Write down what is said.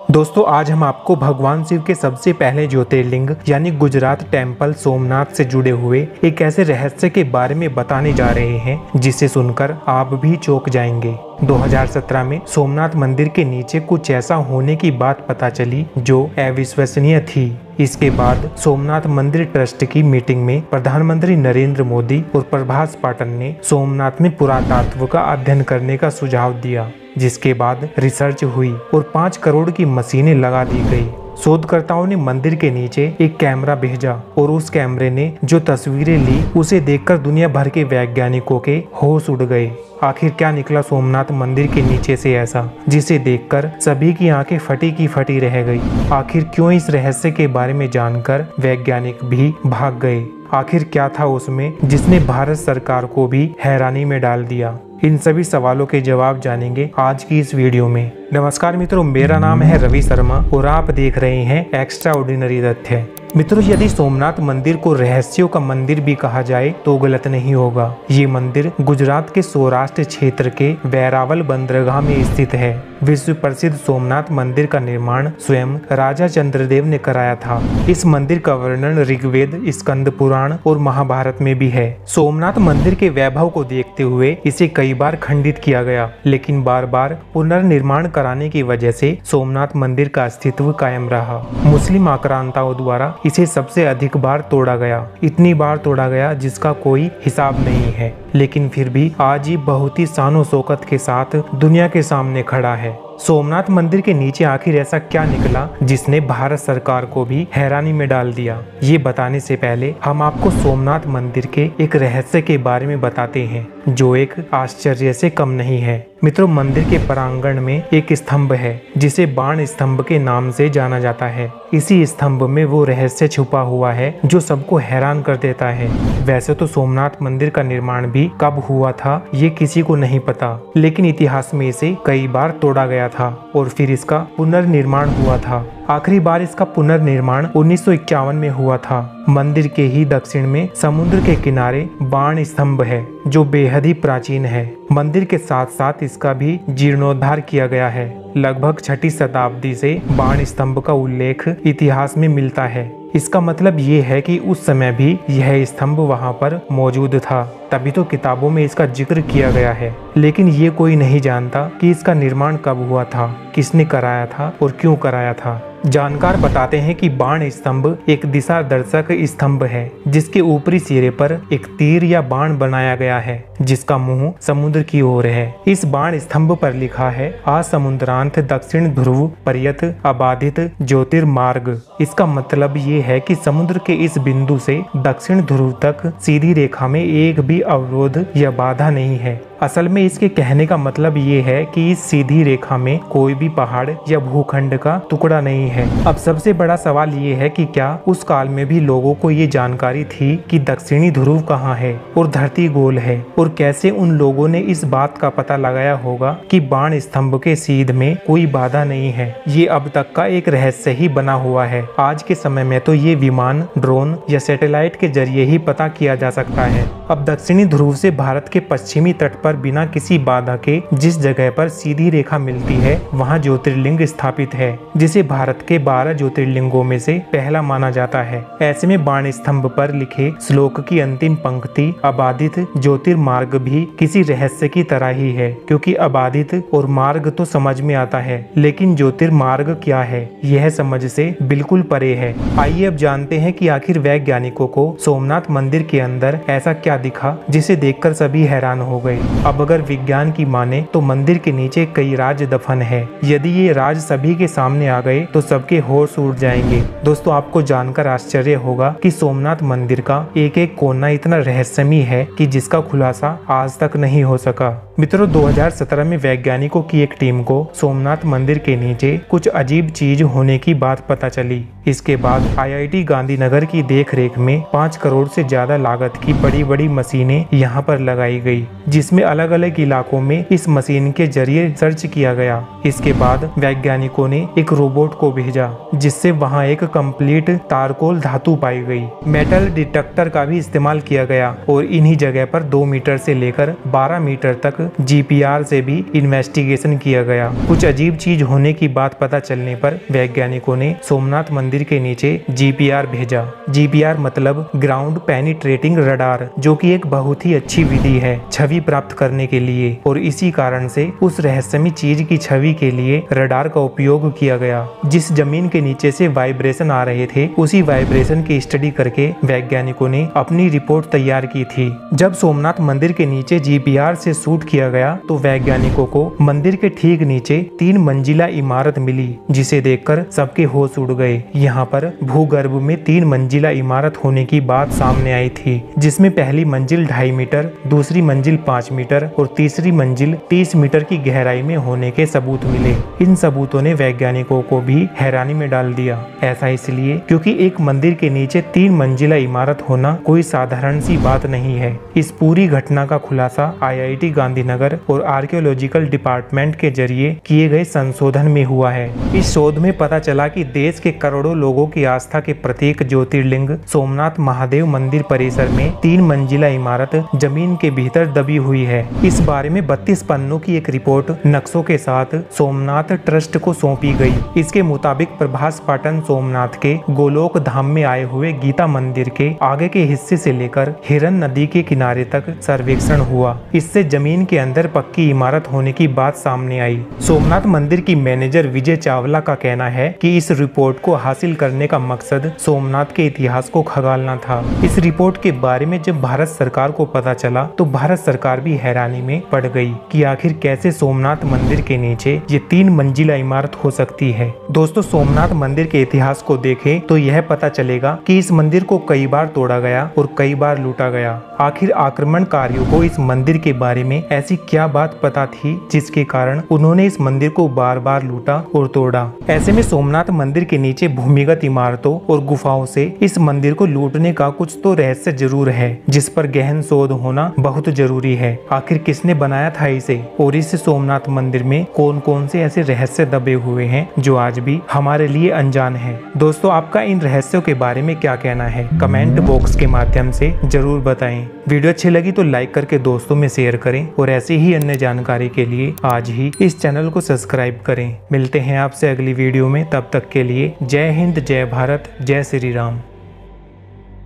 दोस्तों आज हम आपको भगवान शिव के सबसे पहले ज्योतिर्लिंग यानी गुजरात टेम्पल सोमनाथ से जुड़े हुए एक ऐसे रहस्य के बारे में बताने जा रहे हैं जिसे सुनकर आप भी चौंक जाएंगे। 2017 में सोमनाथ मंदिर के नीचे कुछ ऐसा होने की बात पता चली जो अविश्वसनीय थी। इसके बाद सोमनाथ मंदिर ट्रस्ट की मीटिंग में प्रधानमंत्री नरेंद्र मोदी और प्रभास पाटन ने सोमनाथ में पुरातत्व का अध्ययन करने का सुझाव दिया, जिसके बाद रिसर्च हुई और 5 करोड़ की मशीनें लगा दी गई। शोधकर्ताओं ने मंदिर के नीचे एक कैमरा भेजा और उस कैमरे ने जो तस्वीरें ली उसे देखकर दुनिया भर के वैज्ञानिकों के होश उड़ गए। आखिर क्या निकला सोमनाथ मंदिर के नीचे से ऐसा जिसे देखकर सभी की आंखें फटी की फटी रह गई। आखिर क्यों इस रहस्य के बारे में जानकर वैज्ञानिक भी भाग गए। आखिर क्या था उसमें जिसने भारत सरकार को भी हैरानी में डाल दिया। इन सभी सवालों के जवाब जानेंगे आज की इस वीडियो में। नमस्कार मित्रों, मेरा नाम है रवि शर्मा और आप देख रहे हैं एक्स्ट्रा ऑर्डिनरी तथ्य। मित्रों, यदि सोमनाथ मंदिर को रहस्यों का मंदिर भी कहा जाए तो गलत नहीं होगा। ये मंदिर गुजरात के सौराष्ट्र क्षेत्र के वेरावल बंदरगाह में स्थित है। विश्व प्रसिद्ध सोमनाथ मंदिर का निर्माण स्वयं राजा चंद्रदेव ने कराया था। इस मंदिर का वर्णन ऋग्वेद, स्कंद पुराण और महाभारत में भी है। सोमनाथ मंदिर के वैभव को देखते हुए इसे कई बार खंडित किया गया, लेकिन बार बार पुनर्निर्माण कराने की वजह से सोमनाथ मंदिर का अस्तित्व कायम रहा। मुस्लिम आक्रांताओं द्वारा इसे सबसे अधिक बार तोड़ा गया, इतनी बार तोड़ा गया जिसका कोई हिसाब नहीं है, लेकिन फिर भी आज ये बहुत ही शानो शौकत के साथ दुनिया के सामने खड़ा है। सोमनाथ मंदिर के नीचे आखिर ऐसा क्या निकला जिसने भारत सरकार को भी हैरानी में डाल दिया। ये बताने से पहले हम आपको सोमनाथ मंदिर के एक रहस्य के बारे में बताते हैं जो एक आश्चर्य से कम नहीं है। मित्रों, मंदिर के प्रांगण में एक स्तंभ है जिसे बाण स्तंभ के नाम से जाना जाता है। इसी स्तंभ में वो रहस्य छुपा हुआ है जो सबको हैरान कर देता है। वैसे तो सोमनाथ मंदिर का निर्माण भी कब हुआ था ये किसी को नहीं पता, लेकिन इतिहास में इसे कई बार तोड़ा गया था और फिर इसका पुनर्निर्माण हुआ था। आखिरी बार इसका पुनर्निर्माण 1951 में हुआ था। मंदिर के ही दक्षिण में समुद्र के किनारे बाण स्तंभ है जो बेहद ही प्राचीन है। मंदिर के साथ साथ इसका भी जीर्णोद्धार किया गया है। लगभग 6ठी शताब्दी से बाण स्तंभ का उल्लेख इतिहास में मिलता है। इसका मतलब ये है कि उस समय भी यह स्तंभ वहां पर मौजूद था, तभी तो किताबों में इसका जिक्र किया गया है। लेकिन ये कोई नहीं जानता कि इसका निर्माण कब हुआ था, किसने कराया था और क्यों कराया था। जानकार बताते हैं कि बाण स्तंभ एक दिशा दर्शक स्तंभ है जिसके ऊपरी सिरे पर एक तीर या बाण बनाया गया है जिसका मुंह समुद्र की ओर है। इस बाण स्तंभ पर लिखा है आ समुद्रांत दक्षिण ध्रुव पर्यत अबाधित ज्योतिर्मार्ग। इसका मतलब ये है कि समुद्र के इस बिंदु से दक्षिण ध्रुव तक सीधी रेखा में एक भी अवरोध या बाधा नहीं है। असल में इसके कहने का मतलब ये है कि इस सीधी रेखा में कोई भी पहाड़ या भूखंड का टुकड़ा नहीं है। अब सबसे बड़ा सवाल ये है कि क्या उस काल में भी लोगों को ये जानकारी थी कि दक्षिणी ध्रुव कहाँ है और धरती गोल है, और कैसे उन लोगों ने इस बात का पता लगाया होगा कि बाण स्तंभ के सीध में कोई बाधा नहीं है। ये अब तक का एक रहस्य ही बना हुआ है। आज के समय में तो ये विमान, ड्रोन या सैटेलाइट के जरिए ही पता किया जा सकता है। अब दक्षिणी ध्रुव से भारत के पश्चिमी तट पर बिना किसी बाधा के जिस जगह पर सीधी रेखा मिलती है वहां ज्योतिर्लिंग स्थापित है, जिसे भारत के 12 ज्योतिर्लिंगों में से पहला माना जाता है। ऐसे में बाण स्तंभ पर लिखे श्लोक की अंतिम पंक्ति अबाधित ज्योतिर्मार्ग भी किसी रहस्य की तरह ही है, क्योंकि अबाधित और मार्ग तो समझ में आता है, लेकिन ज्योतिर्मार्ग क्या है यह समझ से बिल्कुल परे है। आइए अब जानते हैं कि आखिर वैज्ञानिकों को सोमनाथ मंदिर के अंदर ऐसा क्या दिखा जिसे देखकर सभी हैरान हो गए। अब अगर विज्ञान की माने तो मंदिर के नीचे कई राज दफन है। यदि ये राज सभी के सामने आ गए तो सबके होश उड़ जाएंगे। दोस्तों, आपको जानकर आश्चर्य होगा कि सोमनाथ मंदिर का एक एक कोना इतना रहस्यमय है कि जिसका खुलासा आज तक नहीं हो सका। मित्रों, 2017 में वैज्ञानिकों की एक टीम को सोमनाथ मंदिर के नीचे कुछ अजीब चीज होने की बात पता चली। इसके बाद IIT गांधीनगर की देखरेख में 5 करोड़ से ज्यादा लागत की बड़ी बड़ी मशीनें यहाँ पर लगाई गई, जिसमें अलग अलग इलाकों में इस मशीन के जरिए सर्च किया गया। इसके बाद वैज्ञानिकों ने एक रोबोट को भेजा जिससे वहां एक कंप्लीट तारकोल धातु पाई गई। मेटल डिटेक्टर का भी इस्तेमाल किया गया और इन्हीं जगह पर 2 मीटर से लेकर 12 मीटर तक GPR से भी इन्वेस्टिगेशन किया गया। कुछ अजीब चीज होने की बात पता चलने पर वैज्ञानिकों ने सोमनाथ मंदिर के नीचे GPR भेजा। GPR मतलब ग्राउंड पेनिट्रेटिंग रडार, जो कि एक बहुत ही अच्छी विधि है छवि प्राप्त करने के लिए, और इसी कारण से उस रहस्यमयी चीज की छवि के लिए रडार का उपयोग किया गया। जिस जमीन के नीचे से वाइब्रेशन आ रहे थे, उसी वाइब्रेशन की स्टडी करके वैज्ञानिकों ने अपनी रिपोर्ट तैयार की थी। जब सोमनाथ मंदिर के नीचे GPR से शूट किया गया तो वैज्ञानिकों को मंदिर के ठीक नीचे 3 मंजिला इमारत मिली, जिसे देखकर सबके होश उड़ गए। यहाँ पर भूगर्भ में 3 मंजिला इमारत होने की बात सामने आई थी, जिसमें पहली मंजिल 2.5 मीटर, दूसरी मंजिल 5 मीटर और तीसरी मंजिल 30 मीटर की गहराई में होने के सबूत मिले। इन सबूतों ने वैज्ञानिकों को भी हैरानी में डाल दिया। ऐसा इसलिए क्योंकि एक मंदिर के नीचे 3 मंजिला इमारत होना कोई साधारण सी बात नहीं है। इस पूरी घटना का खुलासा IIT गांधीनगर और आर्कियोलॉजिकल डिपार्टमेंट के जरिए किए गए संशोधन में हुआ है। इस शोध में पता चला कि देश के करोड़ों लोगों की आस्था के प्रतीक ज्योतिर्लिंग सोमनाथ महादेव मंदिर परिसर में 3 मंजिला इमारत जमीन के भीतर दबी हुई है। इस बारे में 32 पन्नों की एक रिपोर्ट नक्शों के साथ सोमनाथ ट्रस्ट को सौंपी गई। इसके मुताबिक प्रभास पाटन सोमनाथ के गोलोक धाम में आए हुए गीता मंदिर के आगे के हिस्से से लेकर हिरन नदी के किनारे तक सर्वेक्षण हुआ। इससे जमीन के अंदर पक्की इमारत होने की बात सामने आई। सोमनाथ मंदिर की मैनेजर विजय चावला का कहना है कि इस रिपोर्ट को हासिल करने का मकसद सोमनाथ के इतिहास को खंगालना था। इस रिपोर्ट के बारे में जब भारत सरकार को पता चला तो भारत सरकार भी हैरानी में पड़ गई कि आखिर कैसे सोमनाथ मंदिर के नीचे ये 3 मंजिला इमारत हो सकती है। दोस्तों, सोमनाथ मंदिर के इतिहास को देखें तो यह पता चलेगा कि इस मंदिर को कई बार तोड़ा गया और कई बार लूटा गया। आखिर आक्रमणकारियों को इस मंदिर के बारे में ऐसी क्या बात पता थी जिसके कारण उन्होंने इस मंदिर को बार बार लूटा और तोड़ा। ऐसे में सोमनाथ मंदिर के नीचे भूमिगत इमारतों और गुफाओं से इस मंदिर को लूटने का कुछ तो रहस्य जरूर है, जिस पर गहन शोध होना बहुत जरूरी है। आखिर किसने बनाया था इसे, और इस सोमनाथ मंदिर में कौन कौन से ऐसे रहस्य दबे हुए हैं जो आज भी हमारे लिए अनजान है। दोस्तों, आपका इन रहस्यों के बारे में क्या कहना है, कमेंट बॉक्स के माध्यम से जरूर बताएं। वीडियो अच्छी लगी तो लाइक करके दोस्तों में शेयर करें और ऐसी ही अन्य जानकारी के लिए आज ही इस चैनल को सब्सक्राइब करें। मिलते हैं आपसे अगली वीडियो में, तब तक के लिए जय हिंद, जय भारत, जय श्री राम।